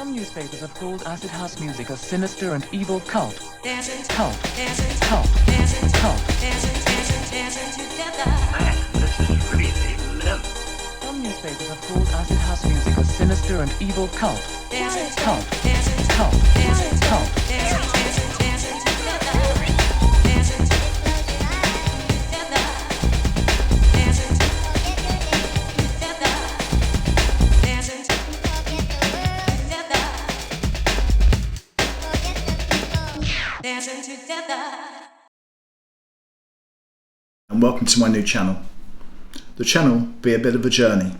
Some newspapers have called acid house music a sinister and evil cult. Cult. Cult. Cult. Man, this is really limp. Some newspapers have called acid house music a sinister and evil cult. Cult. Cult. Cult. And welcome to my new channel. The channel will be a bit of a journey,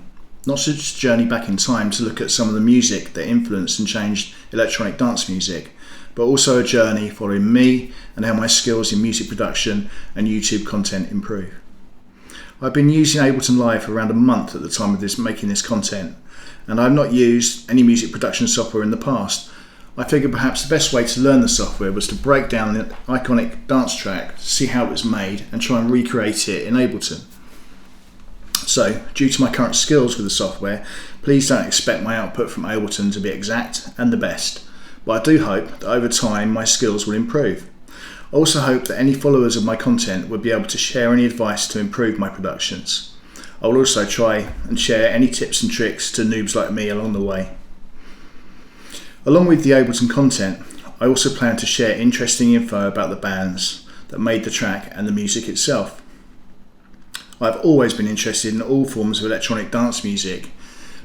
not just a journey back in time to look at some of the music that influenced and changed electronic dance music, but also a journey following me and how my skills in music production and YouTube content improve. I've been using AbletonLive for around a month at the time of making this content, and I've not used any music production software in the past. I figured perhaps the best way to learn the software was to break down the iconic dance track, see how it was made, and try and recreate it in Ableton. So, due to my current skills with the software, please don't expect my output from Ableton to be exact and the best, but I do hope that over time my skills will improve. I also hope that any followers of my content would be able to share any advice to improve my productions. I will also try and share any tips and tricks to noobs like me along the way. Along with the Ableton content, I also plan to share interesting info about the bands that made the track and the music itself. I've always been interested in all forms of electronic dance music.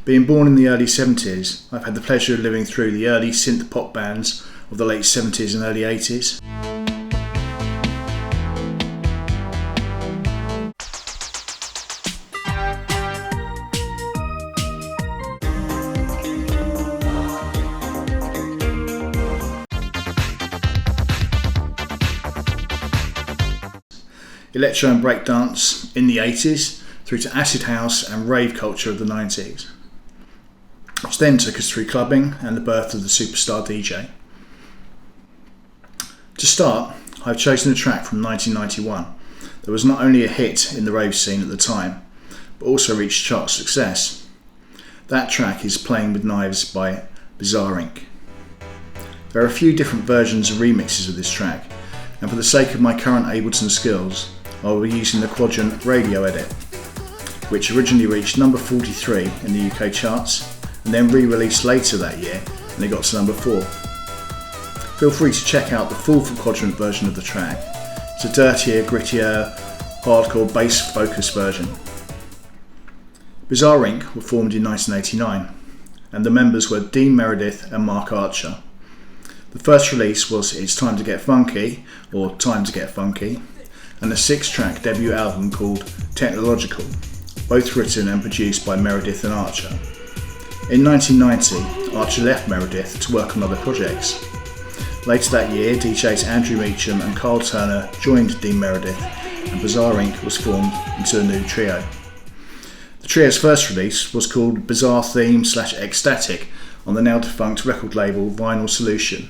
Being born in the early 70s, I've had the pleasure of living through the early synth pop bands of the late 70s and early 80s. Electro and breakdance in the 80s, through to acid house and rave culture of the 90s, which then took us through clubbing and the birth of the superstar DJ. To start, I've chosen a track from 1991 that was not only a hit in the rave scene at the time, but also reached chart success. That track is Playing with Knives by Bizarre Inc. There are a few different versions and remixes of this track, and for the sake of my current Ableton skills, I will be using the Quadrant Radio Edit, which originally reached number 43 in the UK charts and then re-released later that year and it got to number 4. Feel free to check out the full Quadrant version of the track. It's a dirtier, grittier, hardcore bass focused version. Bizarre Inc. were formed in 1989 and the members were Dean Meredith and Mark Archer. The first release was It's Time to Get Funky, or Time to Get Funky, and a 6-track debut album called Technological, both written and produced by Meredith and Archer. In 1990, Archer left Meredith to work on other projects. Later that year, DJs Andrew Meacham and Carl Turner joined Dean Meredith, and Bizarre Inc. was formed into a new trio. The trio's first release was called Bizarre Theme / Ecstatic on the now defunct record label Vinyl Solution.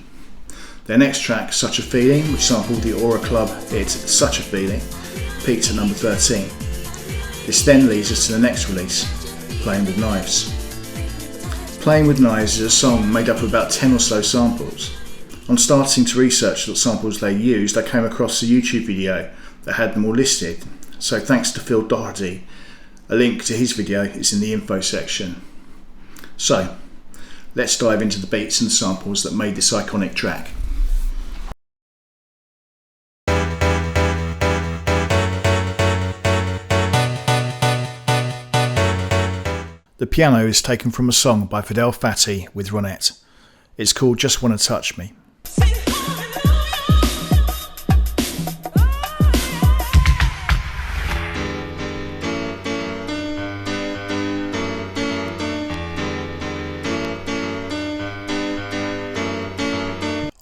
Their next track, Such a Feeling, which sampled the Aura Club hit Such a Feeling, peaked at number 13. This then leads us to the next release, Playing with Knives. Playing with Knives is a song made up of about 10 or so samples. On starting to research what samples they used, I came across a YouTube video that had them all listed, so thanks to Phil Doherty, a link to his video is in the info section. So, let's dive into the beats and samples that made this iconic track. The piano is taken from a song by Fidel Fatty with Ronette. It's called Just Wanna Touch Me.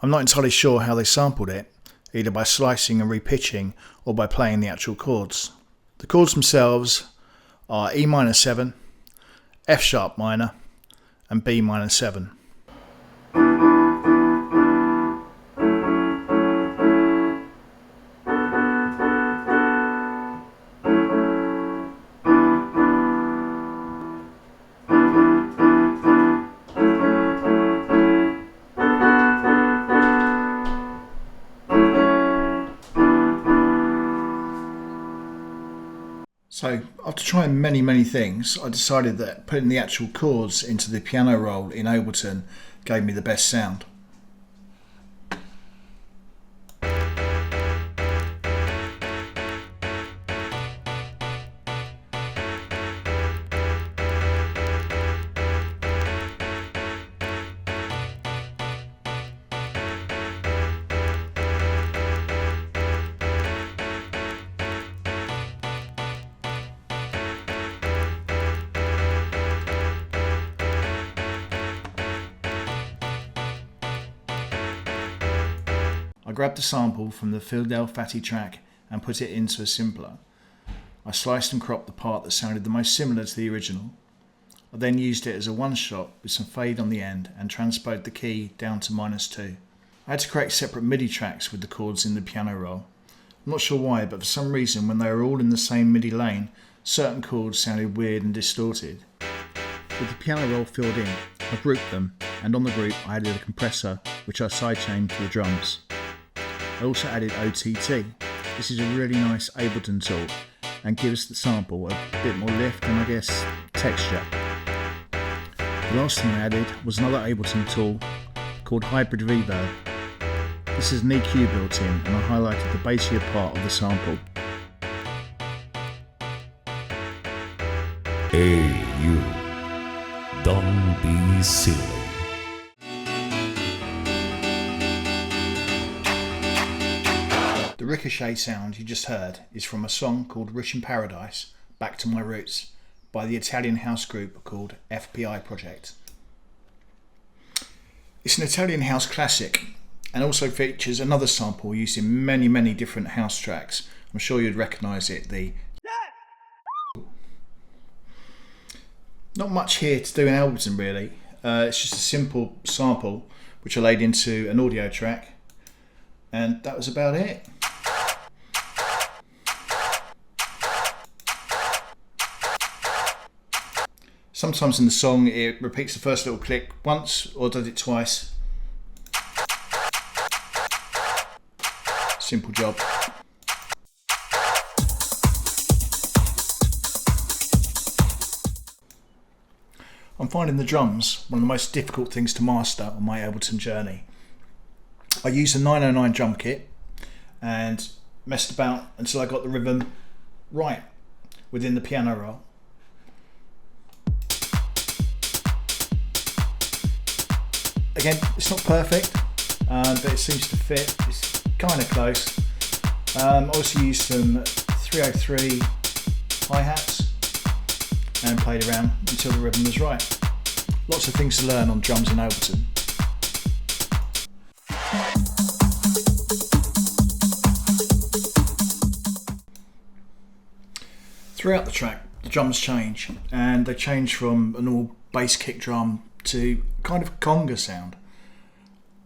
I'm not entirely sure how they sampled it, either by slicing and repitching or by playing the actual chords. The chords themselves are E minor 7, F sharp minor and B minor 7. After trying many things, I decided that putting the actual chords into the piano roll in Ableton gave me the best sound. I grabbed a sample from the Fidel Fatty track and put it into a simpler. I sliced and cropped the part that sounded the most similar to the original. I then used it as a one-shot with some fade on the end and transposed the key down to -2. I had to create separate MIDI tracks with the chords in the piano roll. I'm not sure why, but for some reason when they were all in the same MIDI lane, certain chords sounded weird and distorted. With the piano roll filled in, I grouped them, and on the group I added a compressor which I sidechained to the drums. I also added OTT. This is a really nice Ableton tool and gives the sample a bit more lift and I guess texture. The last thing I added was another Ableton tool called Hybrid Reverb. This is an EQ built in and I highlighted the bassier part of the sample. Hey you, don't be silly. The Ricochet sound you just heard is from a song called Rich in Paradise, Back to My Roots, by the Italian house group called FPI Project. It's an Italian house classic and also features another sample used in many different house tracks. I'm sure you'd recognise it, the Not much here to do in Ableton really. It's just a simple sample which I laid into an audio track and that was about it. Sometimes in the song it repeats the first little click once or does it twice. Simple job. I'm finding the drums one of the most difficult things to master on my Ableton journey. I used a 909 drum kit and messed about until I got the rhythm right within the piano roll. Again, it's not perfect, but it seems to fit. It's kind of close. I also used some 303 hi-hats and played around until the rhythm was right. Lots of things to learn on drums in Ableton. Throughout the track, the drums change, and they change from an all bass kick drum to kind of conga sound.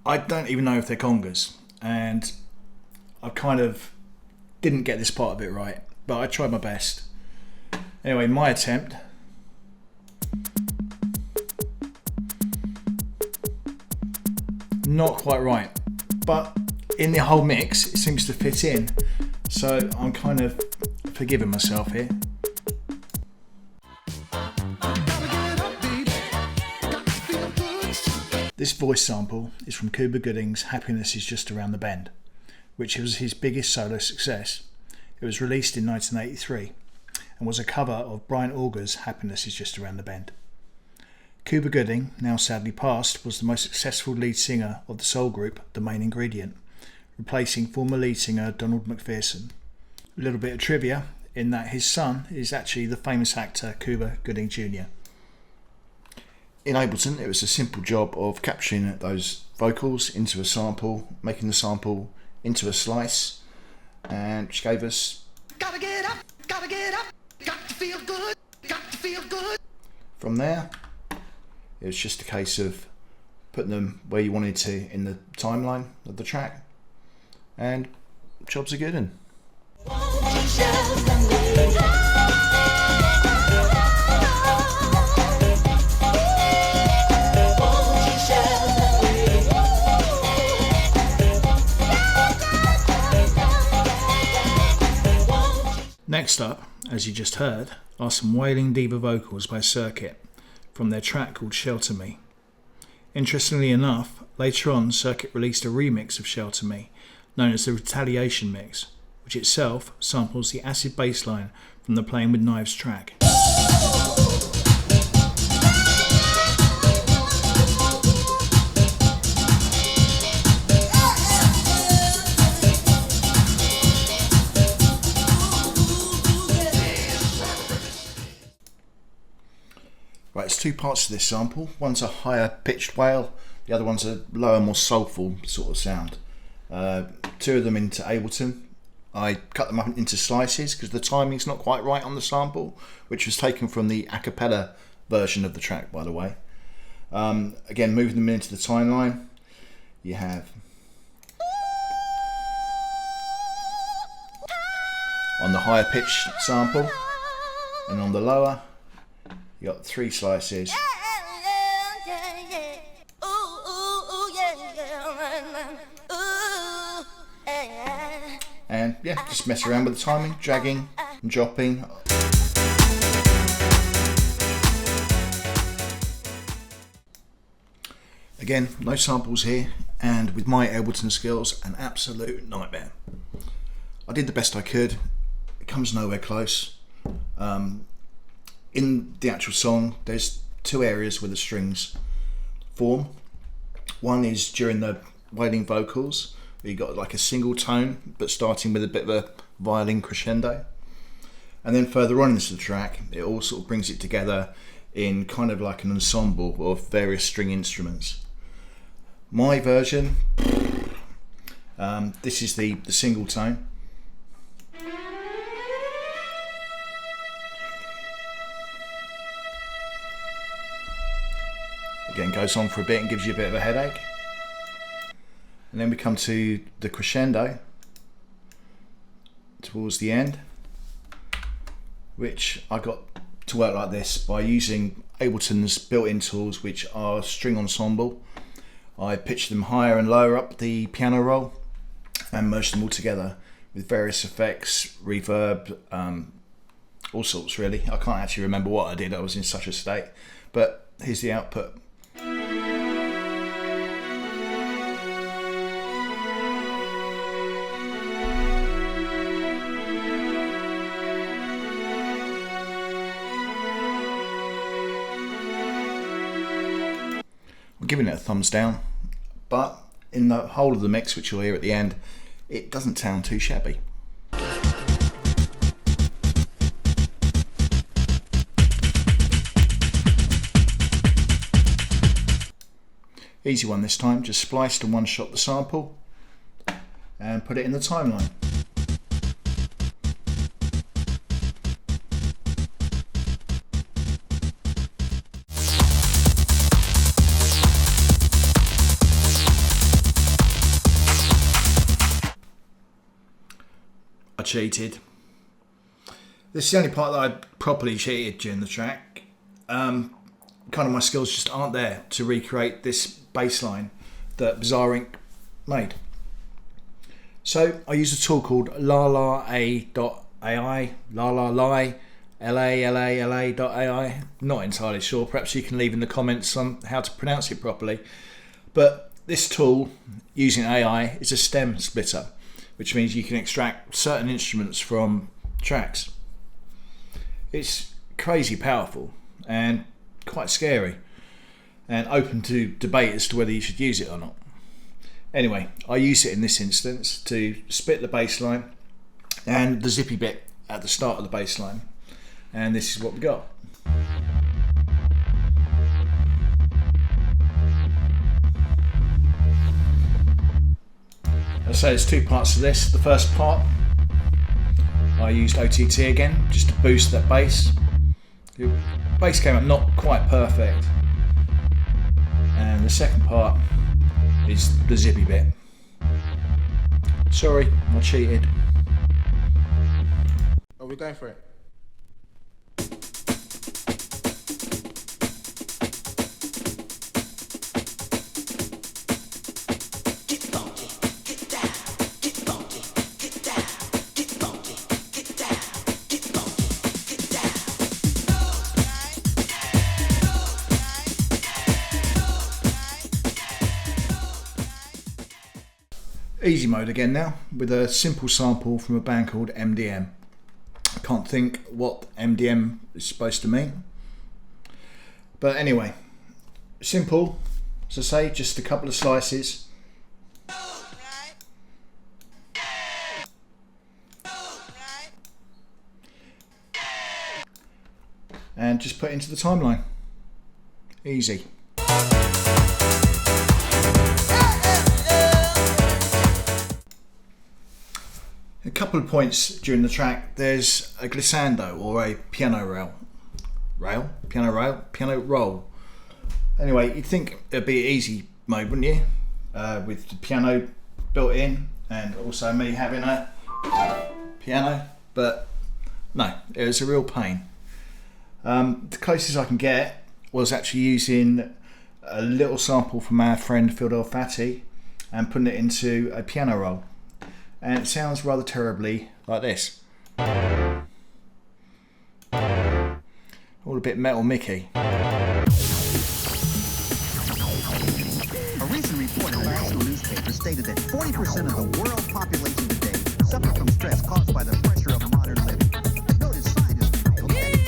I don't even know if they're congas, and I kind of didn't get this part of it right, but I tried my best. Anyway, my attempt. Not quite right, but in the whole mix it seems to fit in, so I'm kind of forgiving myself here. This voice sample is from Cuba Gooding's Happiness is Just Around the Bend, which was his biggest solo success. It was released in 1983 and was a cover of Brian Auger's Happiness is Just Around the Bend. Cuba Gooding, now sadly passed, was the most successful lead singer of the soul group The Main Ingredient, replacing former lead singer Donald McPherson. A little bit of trivia in that his son is actually the famous actor Cuba Gooding Jr. In Ableton, it was a simple job of capturing those vocals into a sample, making the sample into a slice, and which gave us gotta get up, got to feel good, got to feel good. From there, it was just a case of putting them where you wanted to in the timeline of the track, and jobs are good. And next up, as you just heard, are some wailing diva vocals by Circuit from their track called Shelter Me. Interestingly enough, later on Circuit released a remix of Shelter Me, known as the Retaliation Mix, which itself samples the acid bass line from the Playing with Knives track. Right, it's two parts to this sample. One's a higher pitched wail, the other one's a lower, more soulful sort of sound. Two of them into Ableton. I cut them up into slices because the timing's not quite right on the sample, which was taken from the a cappella version of the track, by the way. Again, moving them into the timeline, you have on the higher pitched sample, and on the lower you got three slices. And yeah, just mess around with the timing, dragging and dropping. Again, no samples here, and with my Ableton skills, an absolute nightmare. I did the best I could. It comes nowhere close. In the actual song, there's two areas where the strings form. One is during the wailing vocals, where you got like a single tone, but starting with a bit of a violin crescendo. And then further on into the track, it all sort of brings it together in kind of like an ensemble of various string instruments. My version, this is the single tone. Again, goes on for a bit and gives you a bit of a headache. And then we come to the crescendo towards the end, which I got to work like this by using Ableton's built-in tools, which are string ensemble. I pitched them higher and lower up the piano roll and merged them all together with various effects, reverb, all sorts really. I can't actually remember what I did, I was in such a state, but here's the output. I'm giving it a thumbs down, but in the whole of the mix, which you'll hear at the end, it doesn't sound too shabby. Easy one this time, just spliced and one-shot the sample and put it in the timeline. I cheated. This is the only part that I properly cheated during the track. Kind of my skills just aren't there to recreate this bass line that Bizarre Inc. made. So I used a tool called lala.ai, lala.ai. Not entirely sure, perhaps you can leave in the comments on how to pronounce it properly. But this tool, using AI, is a stem splitter, which means you can extract certain instruments from tracks. It's crazy powerful and quite scary, and open to debate as to whether you should use it or not. Anyway, I use it in this instance to split the bass line and the zippy bit at the start of the bass line, and this is what we got. As I say, there's two parts to this. The first part, I used OTT again just to boost that bass. The bass came up not quite perfect, and the second part is the zippy bit. Sorry, I cheated. Oh, we're going for it. Easy mode again now, with a simple sample from a band called MDM. I can't think what MDM is supposed to mean. But anyway, simple, as I say, just a couple of slices. And just put it into the timeline. Easy. A couple of points during the track. There's a glissando or a piano roll. Anyway, you'd think it'd be easy mode, wouldn't you? With the piano built in, and also me having a piano, but no, it was a real pain. The closest I can get was actually using a little sample from our friend Fidel Fatty and putting it into a piano roll, and it sounds rather terribly like this. All a bit Metal Mickey. A recent report in a national newspaper stated that 40% of the world population today suffer from stress caused by the pressure of modern living. Notice scientists reveal that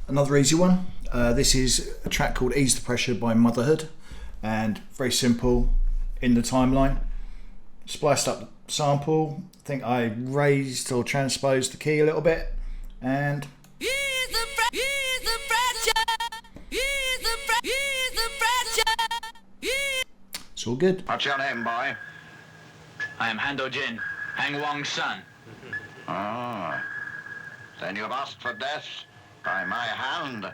Another easy one. This is a track called Ease the Pressure by Motherhood, and very simple in the timeline. Spliced up the sample. I think I raised or transposed the key a little bit, and it's all good. What's your name, boy? I am Hando Jin, Hang Wong's son. Ah. Then you've asked for death by my hand,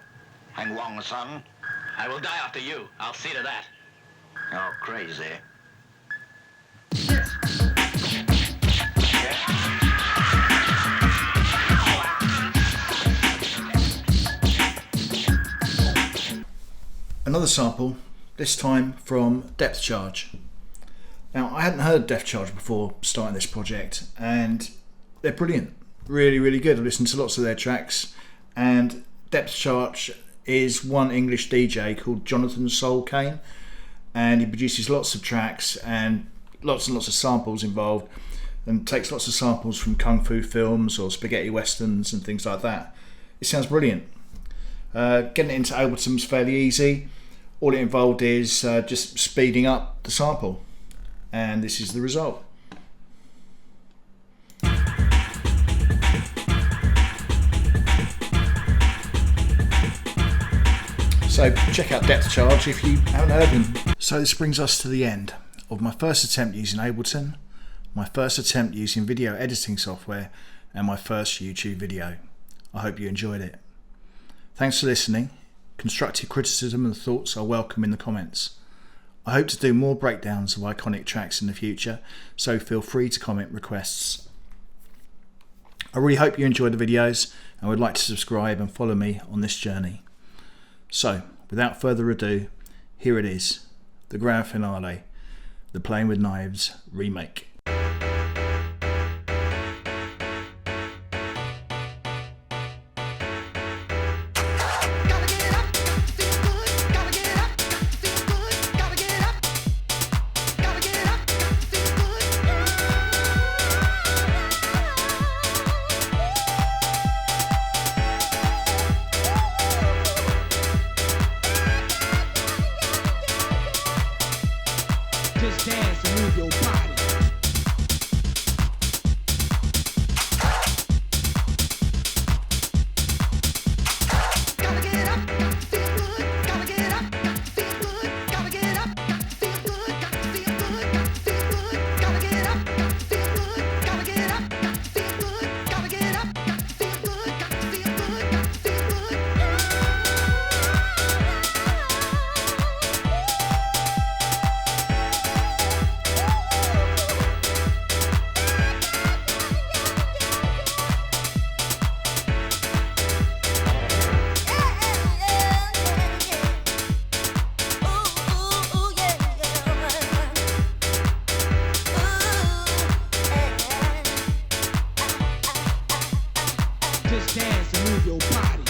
Hang Wong's son. I will die after you. I'll see to that. You're crazy. Another sample, this time from Depth Charge. Now, I hadn't heard Depth Charge before starting this project, and they're brilliant. Really, really good. I've listened to lots of their tracks, and Depth Charge is one English DJ called Jonathan Soul Kane, and he produces lots of tracks and lots of samples involved, and takes lots of samples from kung fu films or spaghetti westerns and things like that. It sounds brilliant. Getting it into Ableton's fairly easy. All it involved is just speeding up the sample, and this is the result. So check out Depth Charge if you haven't heard them. So this brings us to the end of my first attempt using Ableton, my first attempt using video editing software, and my first YouTube video. I hope you enjoyed it. Thanks for listening. Constructive criticism and thoughts are welcome in the comments. I hope to do more breakdowns of iconic tracks in the future, so feel free to comment requests. I really hope you enjoyed the videos and would like to subscribe and follow me on this journey. So, without further ado, here it is, the grand finale, the Playing with Knives remake. Just dance and move your body. Gotta get up, got to feel good. Gotta get up, got to feel good. Gotta get up, got to feel good. Got to feel good, got to feel good. Gotta get up, got to feel good. Gotta get up, got to feel good. Gotta get up, got to feel good. Got to feel good, got to feel good. Just dance and move your body.